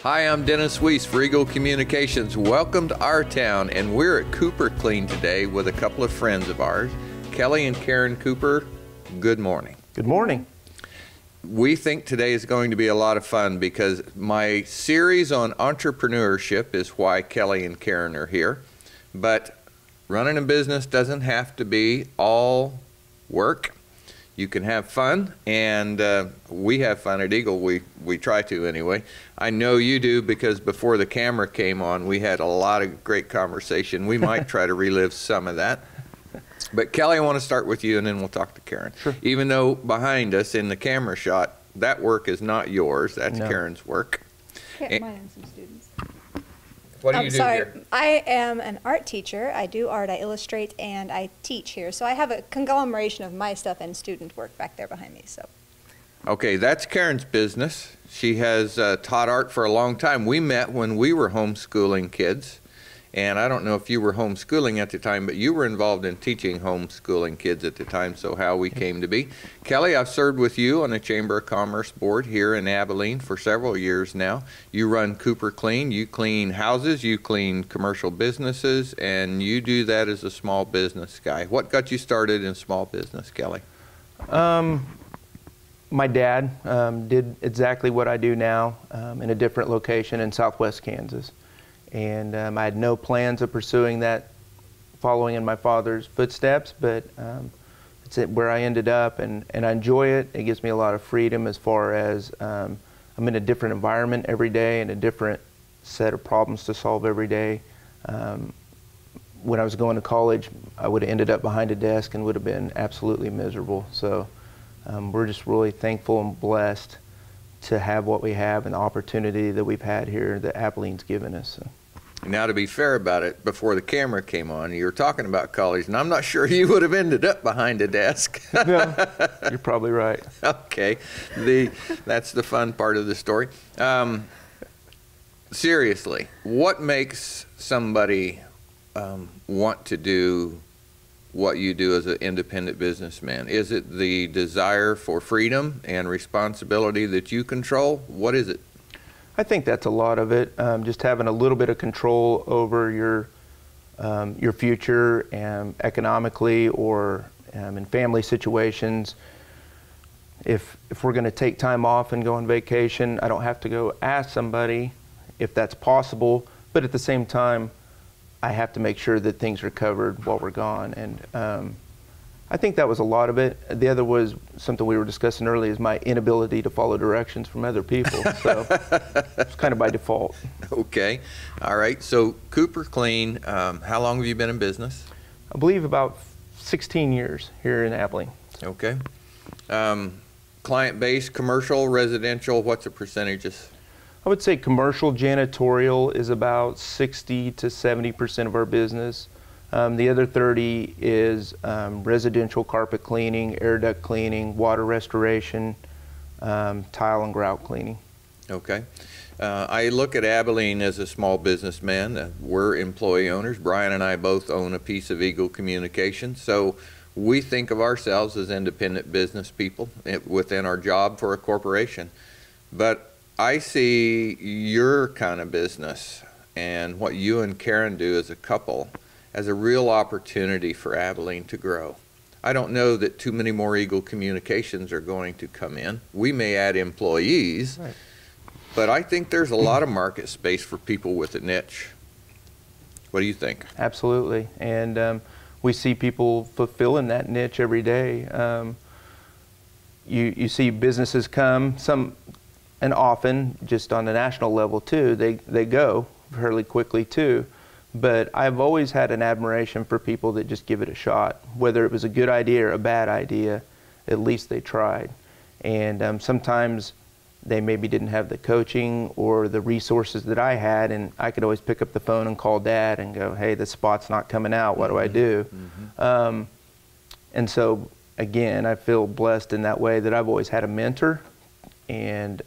Hi, I'm Dennis Weese for Eagle Communications. Welcome to our town, and we're at Cooper Clean today with a couple of friends of ours, Kelly and Karen Cooper. Good morning. Good morning. We think today is going to be a lot of fun because my series on entrepreneurship is why Kelly and Karen are here. But running a business doesn't have to be all work. You can have fun, and we have fun at Eagle. We try to anyway. I know you do because before the camera came on, we had a lot of great conversation. We might try to relive some of that. But Kelly, I want to start with you, and then we'll talk to Karen. Sure. Even though behind us in the camera shot, that work is not yours. That's No. Karen's work. Mine and some students. What do you do here? I am an art teacher. I do art, I illustrate, and I teach here. So I have a conglomeration of my stuff and student work back there behind me. So. Okay, that's Karen's business. She has taught art for a long time. We met when we were homeschooling kids. And I don't know if you were homeschooling at the time, but you were involved in teaching homeschooling kids at the time, so how we came to be. Kelly, I've served with you on the Chamber of Commerce board here in Abilene for several years now. You run Cooper Clean. You clean houses, you clean commercial businesses, and you do that as a small business guy. What got you started in small business, Kelly? My dad did exactly what I do now in a different location in southwest Kansas. And I had no plans of pursuing that, following in my father's footsteps, but it's where I ended up, and I enjoy it. It gives me a lot of freedom as far as I'm in a different environment every day and a different set of problems to solve every day. When I was going to college, I would have ended up behind a desk and would have been absolutely miserable. So we're just really thankful and blessed to have what we have and the opportunity that we've had here that Abilene's given us. So. Now, to be fair about it, before the camera came on, you were talking about college, and I'm not sure you would have ended up behind a desk. No, you're probably right. Okay, that's the fun part of the story. Seriously, what makes somebody want to do what you do as an independent businessman? Is it the desire for freedom and responsibility that you control? What is it? I think that's a lot of it. Just having a little bit of control over your future economically or in family situations. If we're going to take time off and go on vacation, I don't have to go ask somebody if that's possible, but at the same time, I have to make sure that things are covered while we're gone. And I think that was a lot of it. The other was something we were discussing earlier, is my inability to follow directions from other people. So it's kind of by default. Okay. All right. So Cooper Clean, how long have you been in business? I believe about 16 years here in Abilene. Okay. Client base, commercial, residential, what's the percentages? I would say commercial janitorial is about 60 to 70% of our business. The other 30 is residential carpet cleaning, air duct cleaning, water restoration, tile and grout cleaning. Okay. I look at Abilene as a small businessman. We're employee owners. Brian and I both own a piece of Eagle Communications. So we think of ourselves as independent business people within our job for a corporation. But I see your kind of business and what you and Karen do as a couple as a real opportunity for Abilene to grow. I don't know that too many more Eagle Communications are going to come in. We may add employees, right, but I think there's a lot of market space for people with a niche. What do you think? Absolutely, and we see people fulfilling that niche every day. You see businesses come, some and often, just on the national level too, they go fairly quickly too. But I've always had an admiration for people that just give it a shot. Whether it was a good idea or a bad idea, at least they tried. And sometimes they maybe didn't have the coaching or the resources that I had, and I could always pick up the phone and call Dad and go, hey, the spot's not coming out, what do I do? Mm-hmm. And so, again, I feel blessed in that way that I've always had a mentor and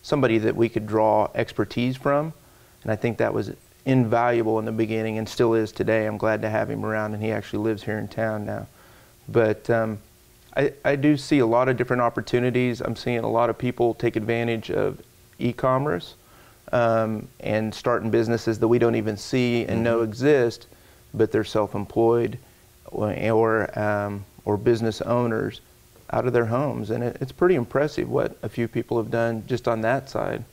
somebody that we could draw expertise from. And I think that was invaluable in the beginning and still is today. I'm glad to have him around, and he actually lives here in town now. But I do see a lot of different opportunities. I'm seeing a lot of people take advantage of e-commerce and starting businesses that we don't even see and know exist, but they're self-employed or business owners out of their homes. And it's pretty impressive what a few people have done just on that side.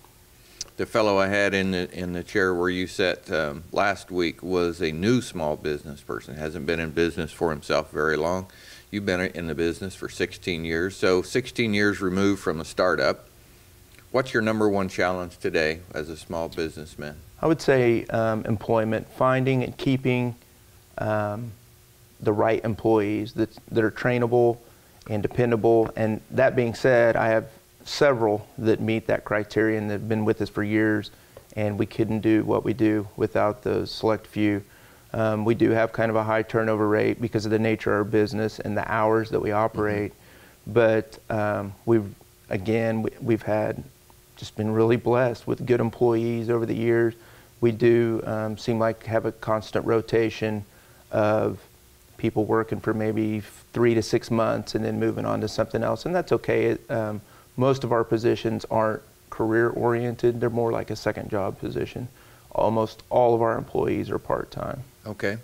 The fellow I had in the chair where you sat last week was a new small business person. Hasn't been in business for himself very long. You've been in the business for 16 years. So 16 years removed from a startup. What's your number one challenge today as a small businessman? I would say employment, finding and keeping the right employees that are trainable and dependable. And that being said, I have several that meet that criterion that have been with us for years, and we couldn't do what we do without those select few. We do have kind of a high turnover rate because of the nature of our business and the hours that we operate, but we've had just been really blessed with good employees over the years. We do seem like have a constant rotation of people working for maybe 3 to 6 months and then moving on to something else, and that's okay. Most of our positions aren't career-oriented. They're more like a second job position. Almost all of our employees are part-time. Okay.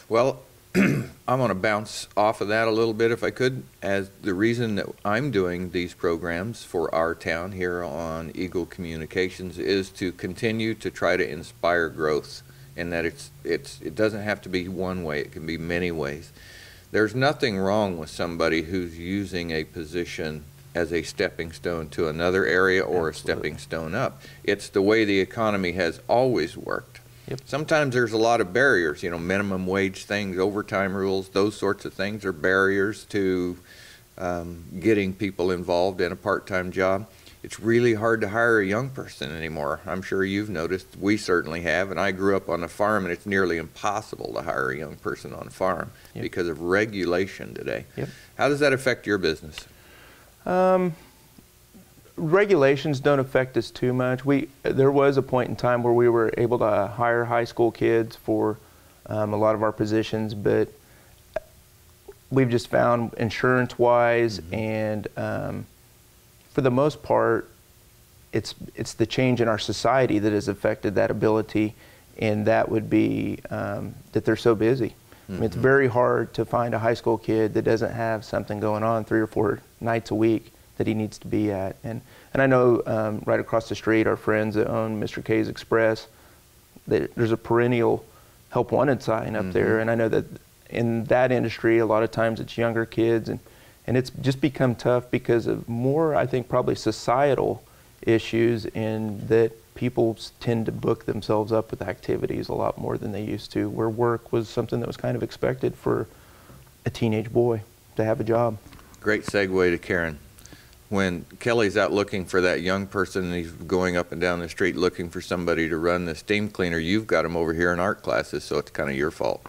Well, I want to bounce off of that a little bit if I could, as the reason that I'm doing these programs for our town here on Eagle Communications is to continue to try to inspire growth, and that it doesn't have to be one way. It can be many ways. There's nothing wrong with somebody who's using a position as a stepping stone to another area or a stepping stone up. It's the way the economy has always worked. Yep. Sometimes there's a lot of barriers, minimum wage things, overtime rules, those sorts of things are barriers to getting people involved in a part-time job. It's really hard to hire a young person anymore. I'm sure you've noticed, we certainly have, and I grew up on a farm, and it's nearly impossible to hire a young person on a farm because of regulation today. Yep. How does that affect your business? Regulations don't affect us too much. There was a point in time where we were able to hire high school kids for a lot of our positions, but we've just found insurance-wise and for the most part, it's the change in our society that has affected that ability, and that would be that they're so busy. I mean, it's very hard to find a high school kid that doesn't have something going on 3 or 4 nights a week that he needs to be at. And I know right across the street, our friends that own Mr. K's Express, there's a perennial help wanted sign up there. And I know that in that industry, a lot of times it's younger kids, and it's just become tough because of more, I think, probably societal issues, in that people tend to book themselves up with activities a lot more than they used to, where work was something that was kind of expected for a teenage boy to have a job. Great segue to Karen. When Kelly's out looking for that young person and he's going up and down the street looking for somebody to run the steam cleaner, you've got him over here in art classes, so it's kind of your fault.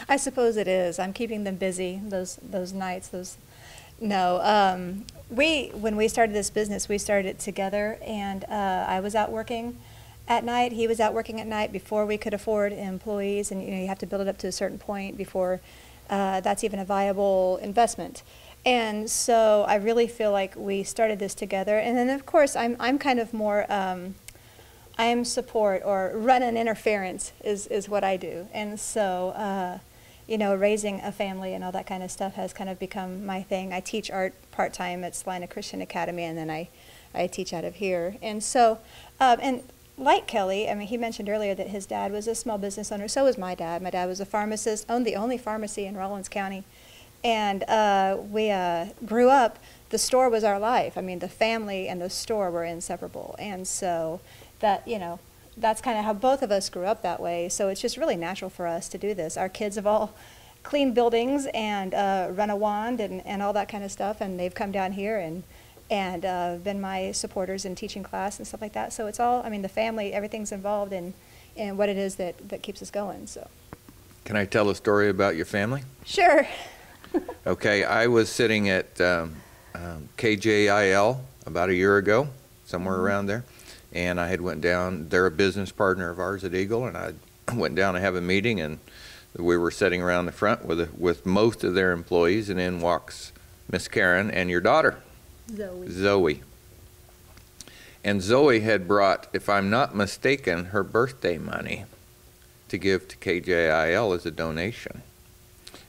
I suppose it is. I'm keeping them busy those nights. No, when we started this business, we started it together, and I was out working at night. He was out working at night before we could afford employees, and you have to build it up to a certain point before that's even a viable investment. And so I really feel like we started this together. And then of course I'm kind of more I'm support, or run and interference is what I do. And so raising a family and all that kind of stuff has kind of become my thing. I teach art part-time at Salina Christian Academy, and then I teach out of here. And so, and like Kelly, I mean, he mentioned earlier that his dad was a small business owner. So was my dad. My dad was a pharmacist, owned the only pharmacy in Rollins County. And we grew up, the store was our life. I mean, the family and the store were inseparable. And so that, that's kind of how both of us grew up that way. So it's just really natural for us to do this. Our kids have all cleaned buildings and run a wand and all that kind of stuff. And they've come down here and been my supporters in teaching class and stuff like that. So it's all, I mean, the family, everything's involved in what it is that keeps us going. So. Can I tell a story about your family? Sure. Okay, I was sitting at KJIL about a year ago, somewhere around there, and I had went down. They're a business partner of ours at Eagle, and I went down to have a meeting, and we were sitting around the front with most of their employees, and in walks Miss Karen and your daughter, Zoe. And Zoe had brought, if I'm not mistaken, her birthday money to give to KJIL as a donation.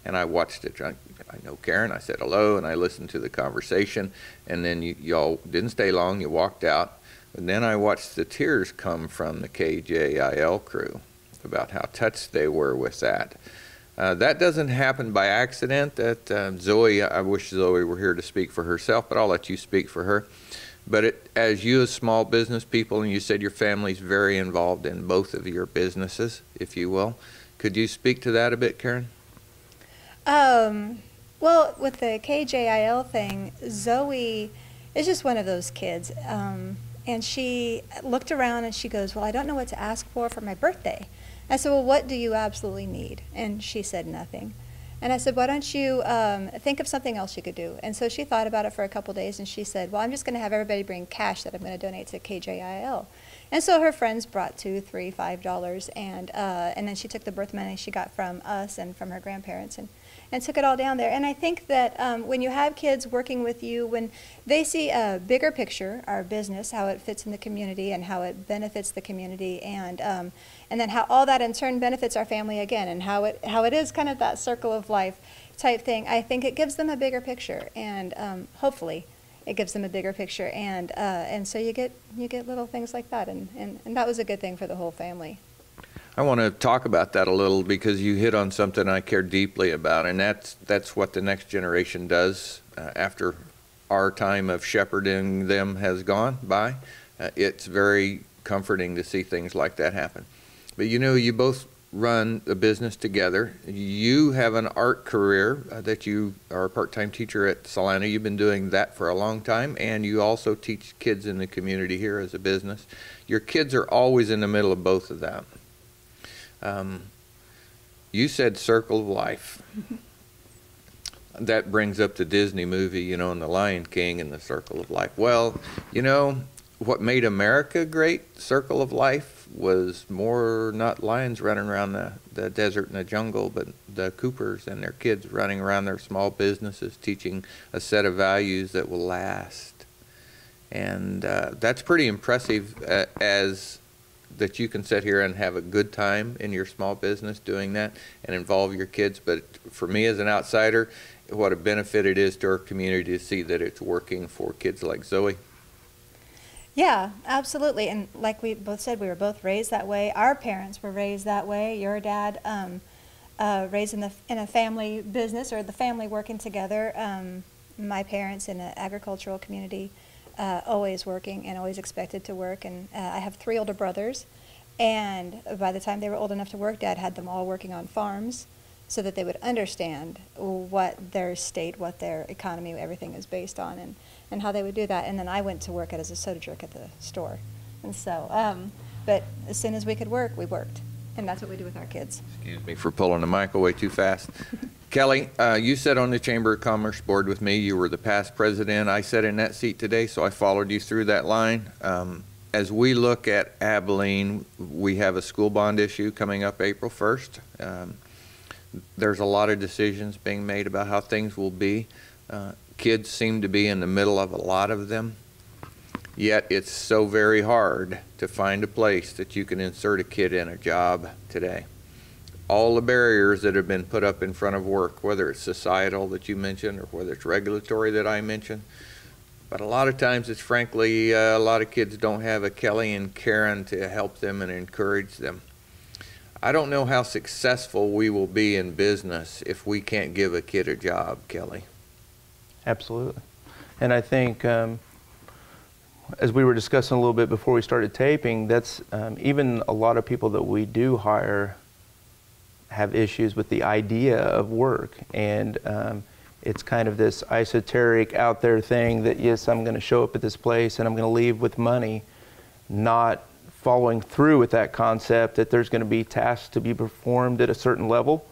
And I watched it. I know Karen. I said hello, and I listened to the conversation. And then y'all didn't stay long. You walked out. And then I watched the tears come from the KJIL crew about how touched they were with that. That doesn't happen by accident. That Zoe, I wish Zoe were here to speak for herself, but I'll let you speak for her. But as you as small business people, and you said your family's very involved in both of your businesses, if you will, could you speak to that a bit, Karen? Well, with the KJIL thing, Zoe is just one of those kids. And she looked around and she goes, well, I don't know what to ask for my birthday. I said, well, what do you absolutely need? And she said nothing. And I said, why don't you think of something else you could do? And so she thought about it for a couple days, and she said, well, I'm just going to have everybody bring cash that I'm going to donate to KJIL. And so her friends brought $2, $3, $5, and then she took the birth money she got from us and from her grandparents and took it all down there. And I think that when you have kids working with you, when they see a bigger picture, our business, how it fits in the community and how it benefits the community, and then how all that in turn benefits our family again, and how it is kind of that circle of life type thing, I think it gives them a bigger picture, and hopefully it gives them a bigger picture, and so you get little things like that, and that was a good thing for the whole family. I want to talk about that a little, because you hit on something I care deeply about, and that's what the next generation does after our time of shepherding them has gone by. It's very comforting to see things like that happen. But you know, you both run a business together. You have an art career that you are a part-time teacher at Salina. You've been doing that for a long time, and you also teach kids in the community here as a business. Your kids are always in the middle of both of that. You said circle of life. That brings up the Disney movie, you know, and the Lion King and the circle of life. Well, you know, what made America great, circle of life, was more not lions running around the desert and the jungle, but the Coopers and their kids running around their small businesses, teaching a set of values that will last. And that's pretty impressive, as that you can sit here and have a good time in your small business doing that and involve your kids. But for me as an outsider, what a benefit it is to our community to see that it's working for kids like Zoe. Yeah, absolutely. And like we both said, we were both raised that way. Our parents were raised that way. Your dad raised in a family business, or the family working together. My parents in an agricultural community, always working and always expected to work. And I have 3 older brothers, and by the time they were old enough to work, Dad had them all working on farms so that they would understand what their state, what their economy, everything is based on, and how they would do that. And then I went to work as a soda jerk at the store. And so, but as soon as we could work, we worked. And that's what we do with our kids. Excuse me for pulling the mic away too fast. Kelly, you sat on the Chamber of Commerce board with me. You were the past president. I sat in that seat today, so I followed you through that line. As we look at Abilene, we have a school bond issue coming up April 1st. There's a lot of decisions being made about how things will be. Kids seem to be in the middle of a lot of them, yet it's so very hard to find a place that you can insert a kid in a job today. All the barriers that have been put up in front of work, whether it's societal that you mentioned or whether it's regulatory that I mentioned, but a lot of times it's frankly, a lot of kids don't have a Kelly and Karen to help them and encourage them. I don't know how successful we will be in business if we can't give a kid a job, Kelly. Absolutely. And I think, as we were discussing a little bit before we started taping, that's even a lot of people that we do hire have issues with the idea of work. And it's kind of this esoteric out there thing that, yes, I'm going to show up at this place and I'm going to leave with money, not following through with that concept that there's going to be tasks to be performed at a certain level,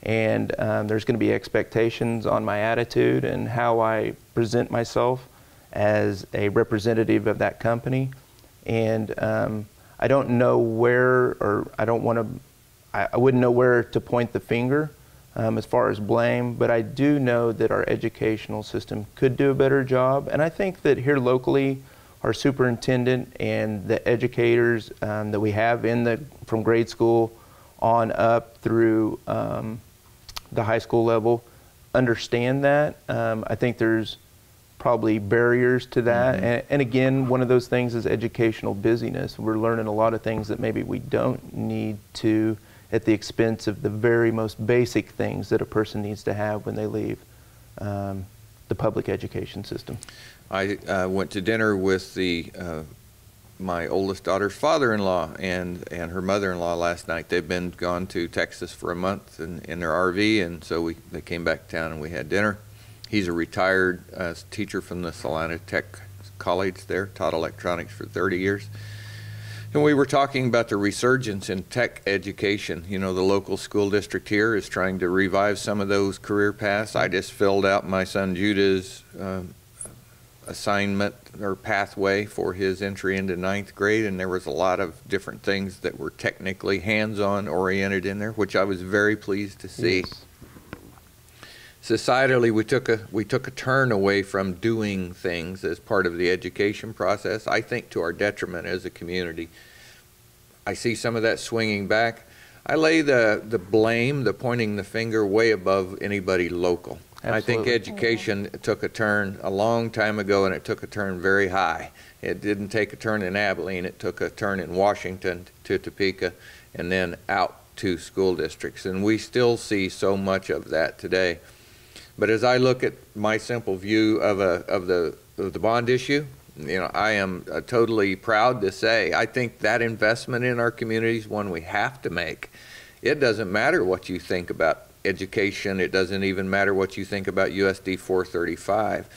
and there's going to be expectations on my attitude and how I present myself as a representative of that company. And I don't know where, or I wouldn't know where to point the finger as far as blame, but I do know that our educational system could do a better job. And I think that here locally, our superintendent and the educators that we have from grade school on up through the high school level understand that. I think there's probably barriers to that. And again, one of those things is educational busyness. We're learning a lot of things that maybe we don't need to at the expense of the very most basic things that a person needs to have when they leave the public education system. I went to dinner with my oldest daughter's father-in-law and her mother-in-law last night. They've been gone to Texas for a month in their RV, and so they came back to town and we had dinner. He's a retired teacher from the Salina Tech College there, taught electronics for 30 years. And we were talking about the resurgence in tech education. You know, the local school district here is trying to revive some of those career paths. I just filled out my son Judah's assignment or pathway for his entry into 9th grade, and there was a lot of different things that were technically hands-on oriented in there, which I was very pleased to see. Yes. Societally, we took a turn away from doing things as part of the education process, I think to our detriment as a community. I see some of that swinging back. I lay the blame, the pointing the finger way above anybody local. Absolutely. I think education took a turn a long time ago, and it took a turn very high. It didn't take a turn in Abilene, it took a turn in Washington to Topeka and then out to school districts, and we still see so much of that today. But as I look at my simple view of the bond issue, you know, I am totally proud to say I think that investment in our community is one we have to make. It doesn't matter what you think about education. It doesn't even matter what you think about USD 435.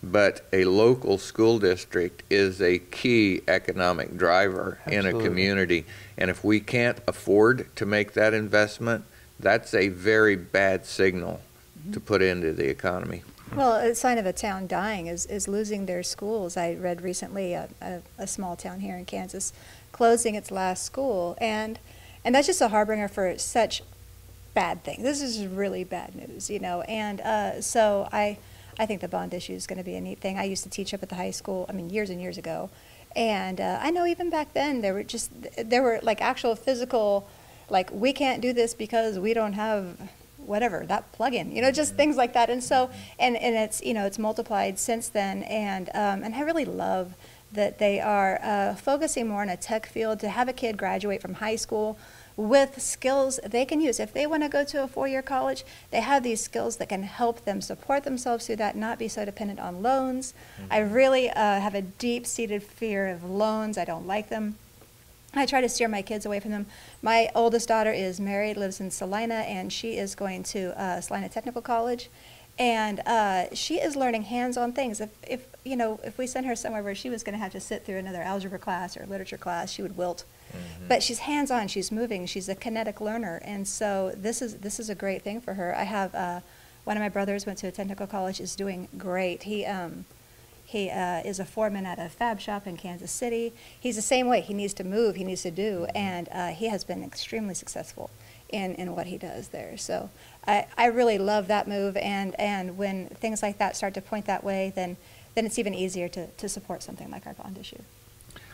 But a local school district is a key economic driver in a community. And if we can't afford to make that investment, that's a very bad signal to put into the economy. Well, a sign of a town dying is losing their schools. I read recently a small town here in Kansas closing its last school, and that's just a harbinger for such bad things. This is really bad news, you know, and so I think the bond issue is going to be a neat thing. I used to teach up at the high school, I mean, years and years ago, and I know even back then there were like actual physical, like, we can't do this because we don't have whatever, that plug-in, you know, just things like that. And so, and it's, you know, it's multiplied since then, and I really love that they are focusing more on a tech field to have a kid graduate from high school with skills they can use. If they want to go to a four-year college, they have these skills that can help them support themselves through that, not be so dependent on loans. I really have a deep-seated fear of loans. I don't like them. I try to steer my kids away from them. My oldest daughter is married, lives in Salina, and she is going to Salina Technical College, and she is learning hands-on things. If you know, if we sent her somewhere where she was going to have to sit through another algebra class or literature class, she would wilt. But she's hands-on, she's moving, she's a kinetic learner, and so this is a great thing for her. I have one of my brothers went to a technical college, is doing great. He is a foreman at a fab shop in Kansas City. He's the same way. He needs to move, he needs to do, and he has been extremely successful in what he does there. So I really love that move, and when things like that start to point that way, then it's even easier to support something like our bond issue.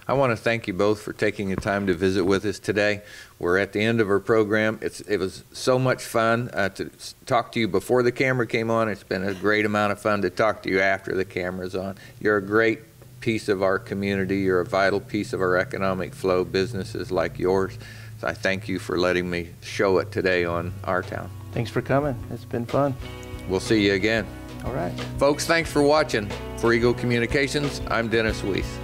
I want to thank you both for taking the time to visit with us today. We're at the end of our program. It was so much fun to talk to you before the camera came on. It's been a great amount of fun to talk to you after the camera's on. You're a great piece of our community. You're a vital piece of our economic flow, businesses like yours. So I thank you for letting me show it today on Our Town. Thanks for coming. It's been fun. We'll see you again. All right. Folks, thanks for watching. For Eagle Communications, I'm Dennis Weese.